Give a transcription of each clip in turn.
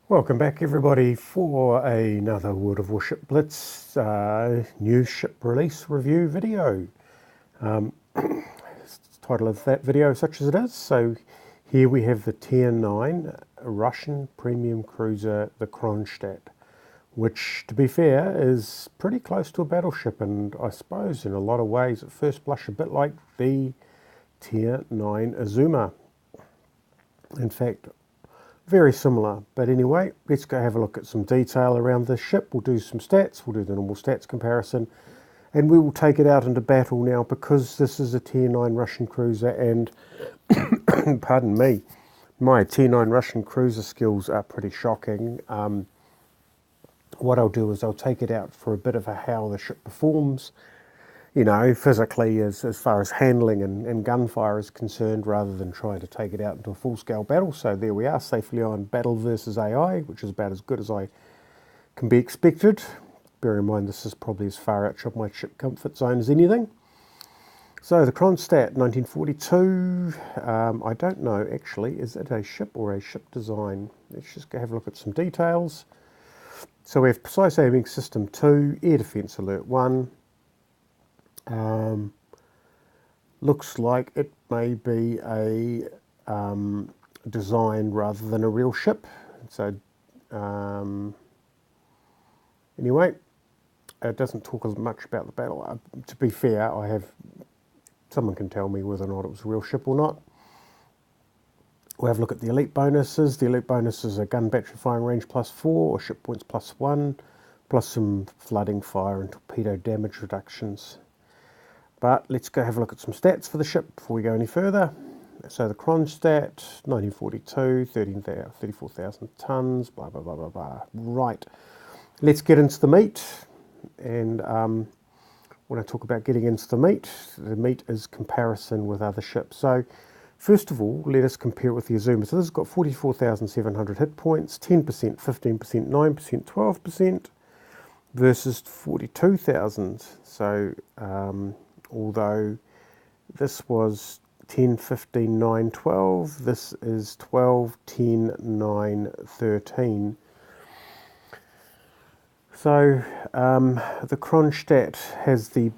Welcome back everybody for another World of Warship Blitz new ship release review video. Title of that video such as it is. So here we have the Tier 9 Russian premium cruiser, the Kronshtadt, which to be fair is pretty close to a battleship, and I suppose in a lot of ways at first blush a bit like the Tier 9 Azuma. In fact, very similar, but anyway, let's go have a look at some detail around this ship. We'll do some stats, we'll do the normal stats comparison, and we will take it out into battle now because this is a Tier 9 Russian cruiser and, pardon me, my Tier 9 Russian cruiser skills are pretty shocking. What I'll do is I'll take it out for a bit of a how the ship performs, you know, physically as far as handling and gunfire is concerned, rather than trying to take it out into a full-scale battle. So there we are, safely on battle versus AI, which is about as good as I can be expected. Bear in mind this is probably as far out of my ship comfort zone as anything. So the Kronshtadt 1942, I don't know actually, is it a ship or a ship design? Let's just go have a look at some details. So we have Precise Aiming System 2, Air Defence Alert 1. Looks like it may be a design rather than a real ship. So anyway, it doesn't talk as much about the battle. To be fair, someone can tell me whether or not it was a real ship or not. We'll have a look at the elite bonuses. The elite bonuses are gun battery firing range +4 or ship points +1, plus some flooding fire and torpedo damage reductions. But let's go have a look at some stats for the ship before we go any further. So the Kronshtadt, 1942, 34,000 tons, blah, blah, blah, blah, blah. Right, let's get into the meat. And when I talk about getting into the meat is comparison with other ships. So first of all, let us compare it with the Azuma. So this has got 44,700 hit points, 10%, 15%, 9%, 12%, versus 42,000. So although this was 10, 15, 9, 12, this is 12, 10, 9, 13. So the Kronshtadt has the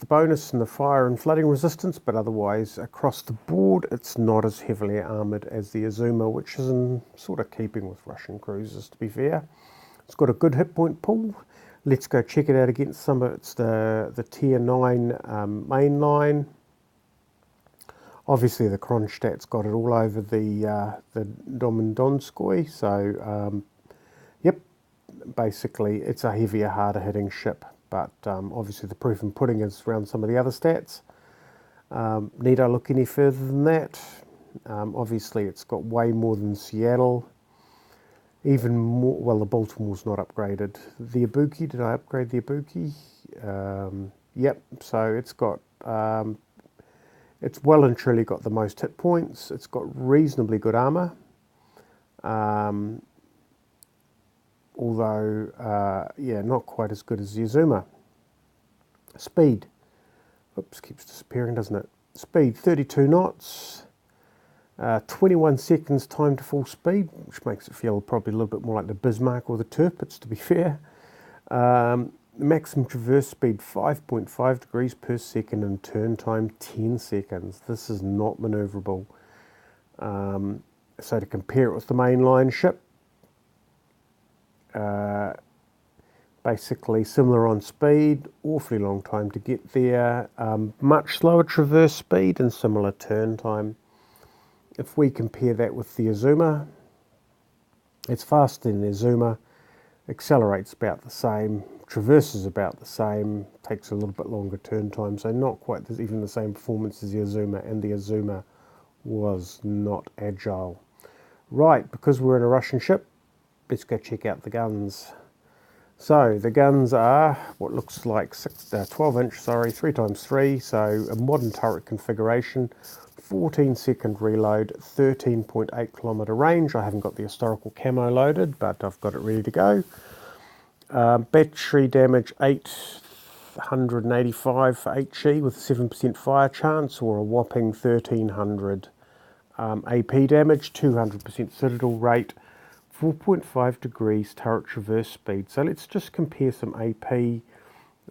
bonus in the fire and flooding resistance, but otherwise across the board it's not as heavily armoured as the Azuma, which is in sort of keeping with Russian cruisers, to be fair. It's got a good hit point pool. Let's go check it out against some of the Tier 9 mainline. Obviously the Kronstadt's got it all over the Donskoy, so yep, basically it's a heavier, harder hitting ship, but obviously the proof in pudding is around some of the other stats. Need I look any further than that? Obviously it's got way more than Seattle. Even more, well, the Baltimore's not upgraded. The Ibuki, did I upgrade the Ibuki? Yep, so it's got, it's well and truly got the most hit points. It's got reasonably good armour. Although, yeah, not quite as good as the Azuma. Speed. Oops, keeps disappearing, doesn't it? Speed, 32 knots. 21 seconds time to full speed, which makes it feel probably a little bit more like the Bismarck or the Tirpitz, to be fair. Maximum traverse speed 5.5 degrees per second and turn time 10 seconds. This is not manoeuvrable. So to compare it with the mainline ship, basically similar on speed, awfully long time to get there, much slower traverse speed and similar turn time. If we compare that with the Azuma, it's faster than the Azuma, accelerates about the same, traverses about the same, takes a little bit longer turn time, so not quite even the same performance as the Azuma, and the Azuma was not agile. Right, because we're in a Russian ship, let's go check out the guns. So the guns are what looks like 12-inch, 3x3, so a modern turret configuration, 14-second reload, 13.8 kilometre range. I haven't got the historical camo loaded, but I've got it ready to go. Battery damage 885 for HE with a 7% fire chance, or a whopping 1300 AP damage, 200% citadel rate, 4.5 degrees turret traverse speed. So let's just compare some AP,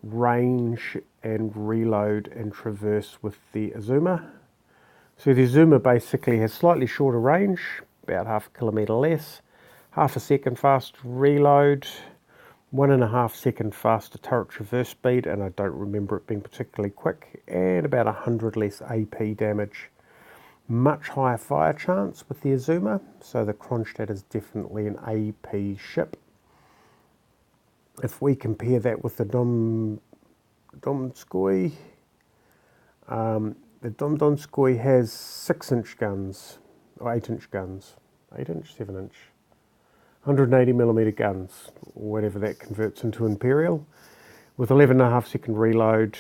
range and reload and traverse with the Azuma. So the Azuma basically has slightly shorter range, about half a kilometre less, half a second faster reload, 1.5 second faster turret traverse speed, and I don't remember it being particularly quick, and about 100 less AP damage. Much higher fire chance with the Azuma, so the Kronshtadt is definitely an AP ship. If we compare that with the Donskoy, the Donskoy has 6-inch guns, or 8-inch guns, 8-inch, 7-inch, 180mm guns, or whatever that converts into Imperial, with 11.5 second reload,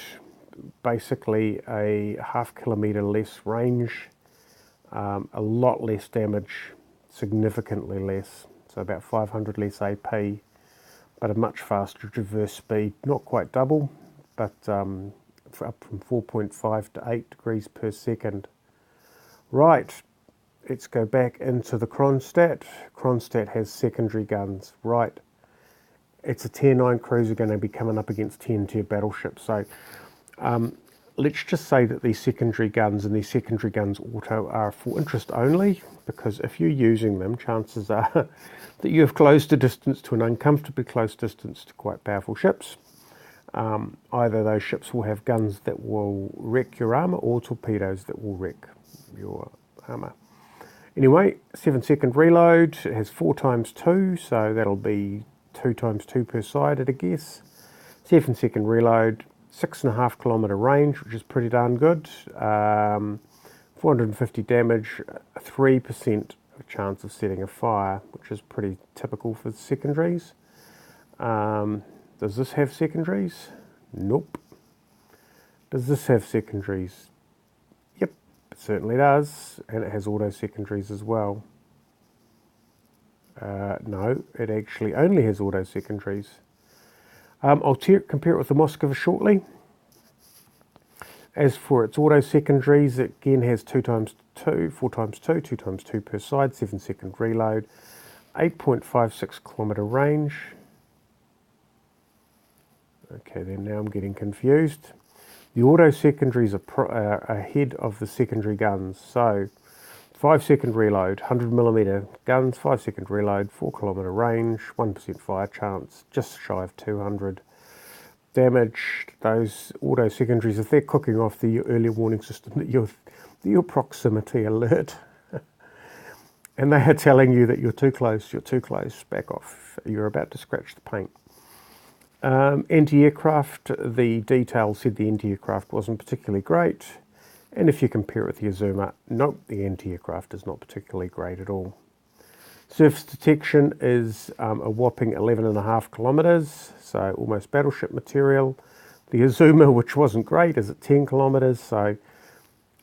basically a half kilometre less range, a lot less damage, significantly less, so about 500 less AP, but a much faster traverse speed, not quite double, but up from 4.5 to 8 degrees per second. Right, let's go back into the Kronshtadt. Kronshtadt has secondary guns. Right, it's a Tier 9 cruiser going to be coming up against 10-tier battleships. So let's just say that these secondary guns and these secondary guns auto are for interest only, because if you're using them, chances are that you have closed a distance to an uncomfortably close distance to quite powerful ships. Either those ships will have guns that will wreck your armour or torpedoes that will wreck your armour. Anyway, 7-second reload. It has 4x2, so that'll be 2x2 per side at a guess. 7-second reload, 6.5 kilometre range, which is pretty darn good. 450 damage, 3% chance of setting a fire, which is pretty typical for secondaries. Does this have secondaries? Nope. Does this have secondaries? Yep, it certainly does, and it has auto secondaries as well. No, it actually only has auto secondaries. I'll compare it with the Moskva shortly. As for its auto secondaries, it again has 2x2, 4x2, 2x2 per side, 7-second reload, 8.56 kilometre range. Okay, then now I'm getting confused. The auto secondaries are ahead of the secondary guns. So 5-second reload, 100mm guns, 5-second reload, 4 kilometre range, 1% fire chance, just shy of 200 damage. Those auto secondaries, if they're cooking off the early warning system that your proximity alert, and they are telling you that you're too close, back off, you're about to scratch the paint. Anti-aircraft, the details said the anti-aircraft wasn't particularly great, and if you compare it with the Azuma, nope, the anti-aircraft is not particularly great at all. Surface detection is a whopping 11.5 kilometres, so almost battleship material. The Azuma, which wasn't great, is at 10 kilometres, so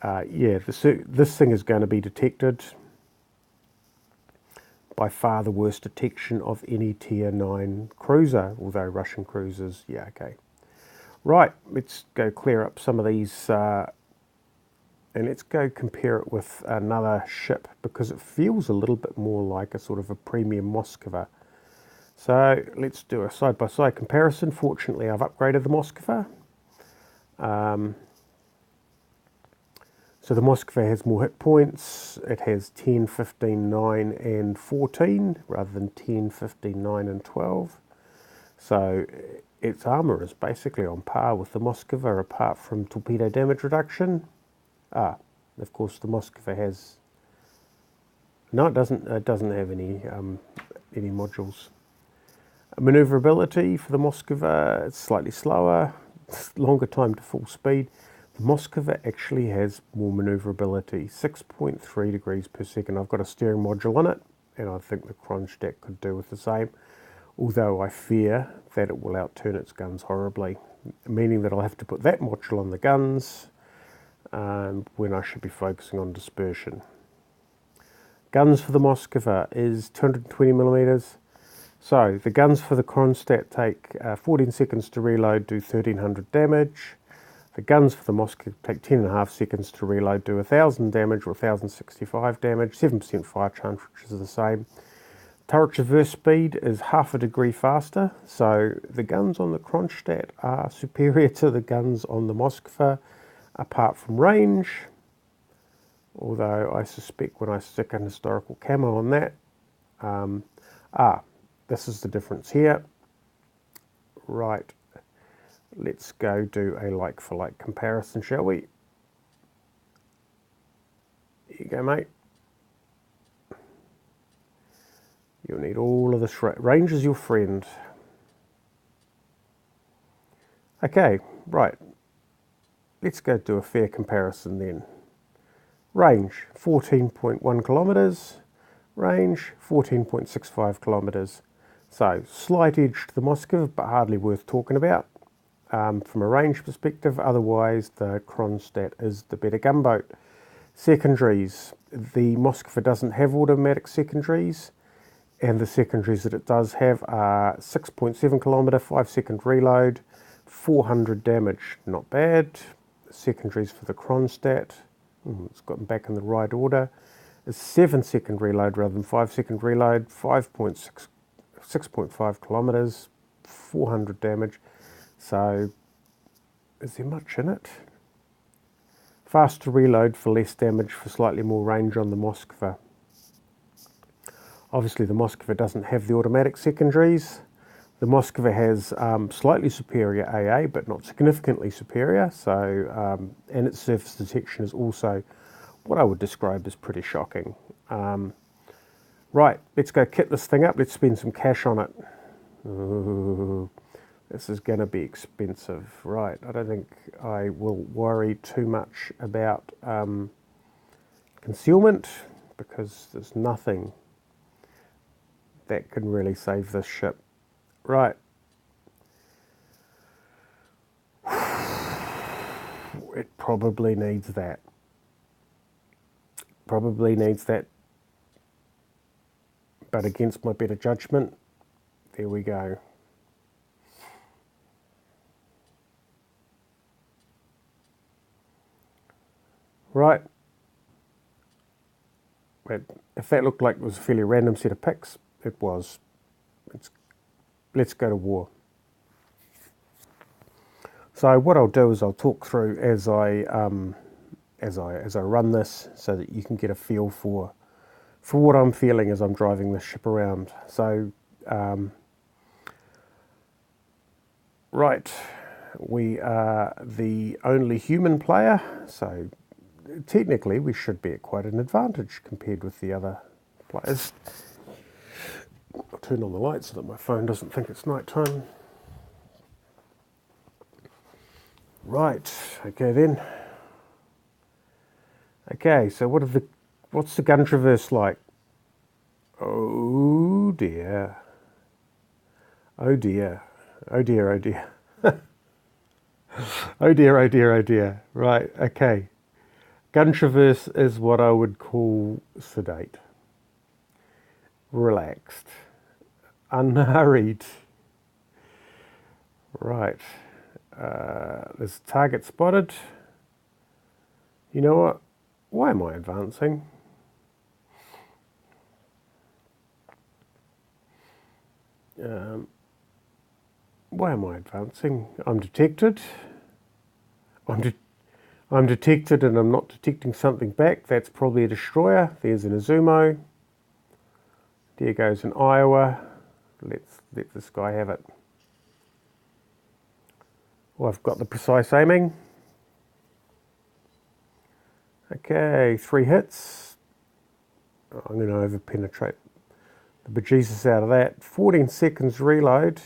yeah, this thing is going to be detected. By far the worst detection of any Tier 9 cruiser, although Russian cruisers, yeah, okay. Right, let's go clear up some of these and let's go compare it with another ship, because it feels a little bit more like a sort of a premium Moskva. So let's do a side-by-side comparison. Fortunately, I've upgraded the Moskva. So the Moskva has more hit points. It has 10, 15, 9 and 14 rather than 10, 15, 9 and 12. So its armour is basically on par with the Moskva apart from torpedo damage reduction. Of course the Moskva has... No, it doesn't have any modules. Maneuverability for the Moskva, it's slightly slower, longer time to full speed. The Moskva actually has more maneuverability, 6.3 degrees per second. I've got a steering module on it, and I think the Kronshtadt could do with the same, although I fear that it will outturn its guns horribly, meaning that I'll have to put that module on the guns when I should be focusing on dispersion. Guns for the Moskva is 220mm. So the guns for the Kronshtadt take 14 seconds to reload, do 1300 damage. The guns for the Moskva take 10.5 seconds to reload, do 1000 damage or 1065 damage, 7% fire chance, which is the same. turret traverse speed is half a degree faster, so the guns on the Kronshtadt are superior to the guns on the Moskva, apart from range, although I suspect when I stick an historical camo on that, this is the difference here. Right, let's go do a like-for-like comparison, shall we? Here you go, mate. You'll need all of this. Range is your friend. Okay, right. Let's go do a fair comparison then. Range, 14.1 kilometres. Range, 14.65 kilometres. So, slight edge to the Moskva, but hardly worth talking about from a range perspective. Otherwise, the Kronshtadt is the better gunboat. Secondaries. The Moskva doesn't have automatic secondaries, and the secondaries that it does have are 6.7 kilometre, 5-second reload, 400 damage. Not bad. Secondaries for the Kronshtadt, it's gotten back in the right order, is 7-second reload rather than 5-second reload, 6.5 kilometres, 400 damage. So, is there much in it? Faster reload for less damage for slightly more range on the Moskva. Obviously the Moskva doesn't have the automatic secondaries. The Moskva has slightly superior AA, but not significantly superior. So, and its surface detection is also what I would describe as pretty shocking. Right, let's go kit this thing up. Let's spend some cash on it. Ooh, this is going to be expensive. Right, I don't think I will worry too much about concealment, because there's nothing that can really save this ship. Right. It probably needs that. Probably needs that. But against my better judgment, there we go. Right. But if that looked like it was a fairly random set of picks, it was. Let's go to war. So what I'll do is I'll talk through as I run this, so that you can get a feel for what I'm feeling as I'm driving this ship around. So right, we are the only human player, so technically we should be at quite an advantage compared with the other players. I'll turn on the light so that my phone doesn't think it's night time. Right, okay then. Okay, so what's the gun traverse like? Oh dear. Oh dear. Oh dear, oh dear. Oh dear, oh dear, oh dear. Right, okay. Gun traverse is what I would call sedate. Relaxed. Unhurried. Right. There's a target spotted. You know what? Why am I advancing? Why am I advancing? I'm detected. I'm detected and I'm not detecting something back. That's probably a destroyer. There's an Izumo. There goes an Iowa. Let's let this guy have it. Well, I've got the precise aiming. Okay, 3 hits. Oh, I'm going to over-penetrate the bejesus out of that. 14 seconds reload.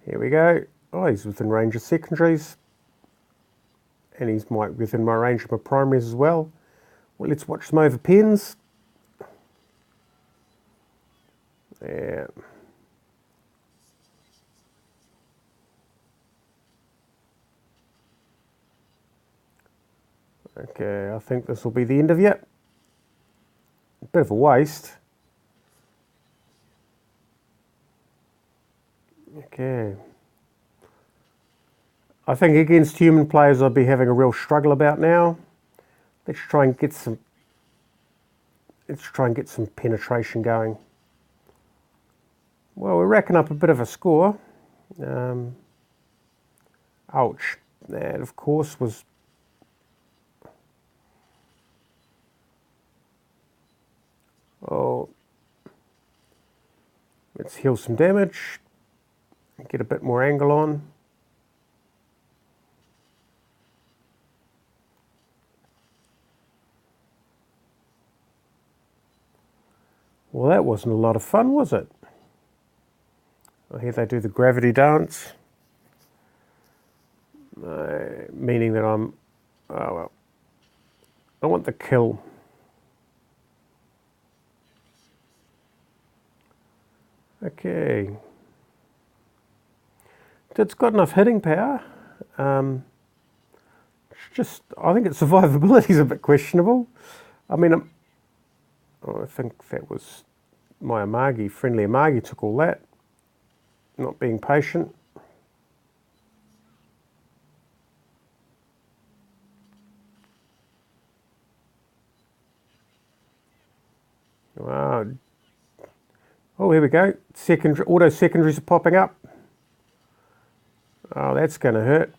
Here we go. Oh, he's within range of secondaries. And he's within my range of my primaries as well. Well, let's watch them over pens. Yeah. Okay, I think this will be the end of it. A bit of a waste. Okay. I think against human players I'd be having a real struggle about now. Let's try and get some penetration going. Well, we're racking up a bit of a score. Ouch. That, of course, was... Oh. Let's heal some damage. Get a bit more angle on. Well, that wasn't a lot of fun, was it? Oh, here they do the gravity dance. Meaning that I'm... Oh, well. I want the kill. Okay. It's got enough hitting power. It's just... I think its survivability is a bit questionable. I mean, I think that was... My Amagi, friendly Amagi, took all that. Not being patient. Wow. Oh, here we go. Auto secondaries are popping up. Oh, that's going to hurt.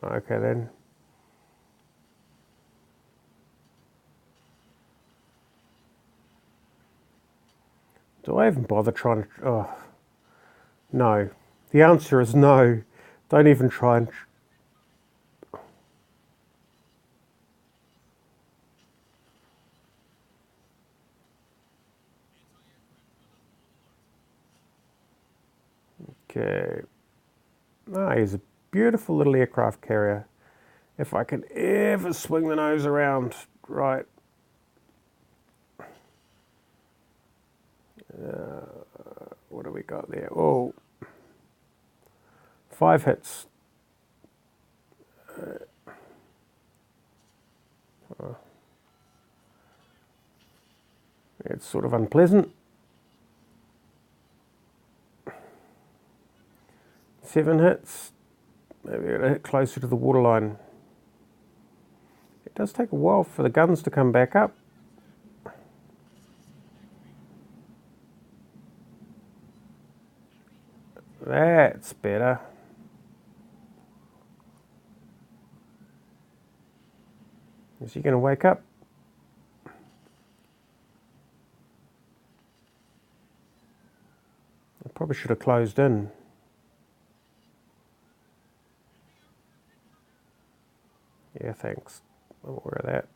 Okay then. Do I even bother trying to... Oh, no. The answer is no. Don't even try and... Okay. Ah, he's a beautiful little aircraft carrier. If I can ever swing the nose around, right. What do we got there? Oh, 5 hits. It's sort of unpleasant. 7 hits. Maybe it'll hit closer to the waterline. It does take a while for the guns to come back up. That's better. Is he going to wake up? I probably should have closed in. Yeah, thanks. I'm aware of that.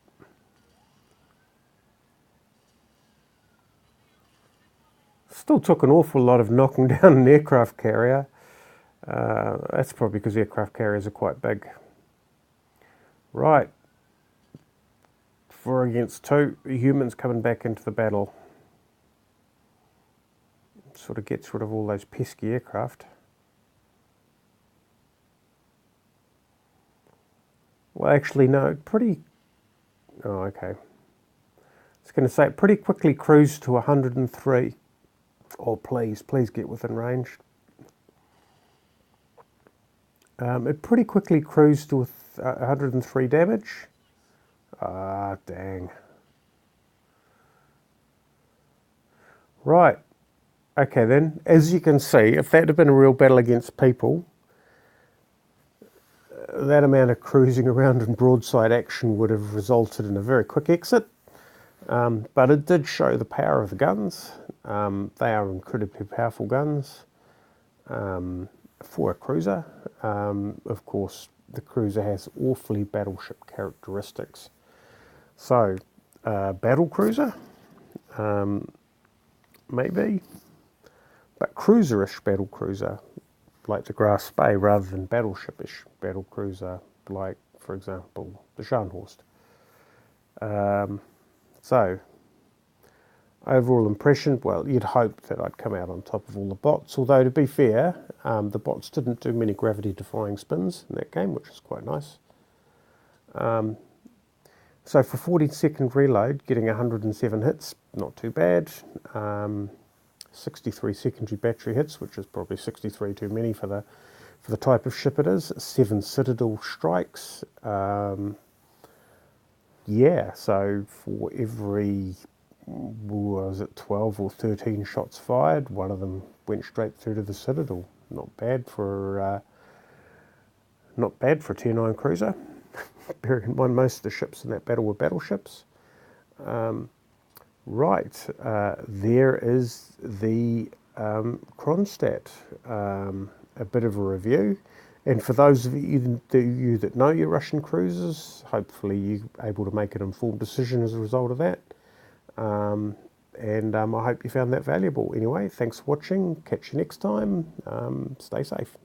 Still took an awful lot of knocking down an aircraft carrier. That's probably because aircraft carriers are quite big. Right. 4 against 2. Humans coming back into the battle. Sort of gets rid of all those pesky aircraft. Well, actually, no, pretty... Oh, okay. I was going to say, it pretty quickly cruised to 103. Oh, please get within range. It pretty quickly cruised to 103 damage. Ah, dang. Right. Okay, then. As you can see, if that had been a real battle against people, that amount of cruising around in broadside action would have resulted in a very quick exit. But it did show the power of the guns. They are incredibly powerful guns for a cruiser. Of course, the cruiser has awfully battleship characteristics. So, battle cruiser, maybe, but cruiserish battle cruiser, like the Grass Bay, rather than battleship-ish battle cruiser, like, for example, the Scharnhorst. So, overall impression, well, you'd hope that I'd come out on top of all the bots, although to be fair, the bots didn't do many gravity-defying spins in that game, which is quite nice. So for 40-second reload, getting 107 hits, not too bad. 63 secondary battery hits, which is probably 63 too many for the type of ship it is. 7 Citadel strikes. Yeah, so for every, was it 12 or 13 shots fired, one of them went straight through to the Citadel. Not bad for a Tier 9 cruiser. Bearing in mind most of the ships in that battle were battleships. Right, there is the Kronshtadt, a bit of a review. And for those of you that know your Russian cruisers, hopefully you're able to make an informed decision as a result of that. I hope you found that valuable. Anyway, thanks for watching. Catch you next time. Stay safe.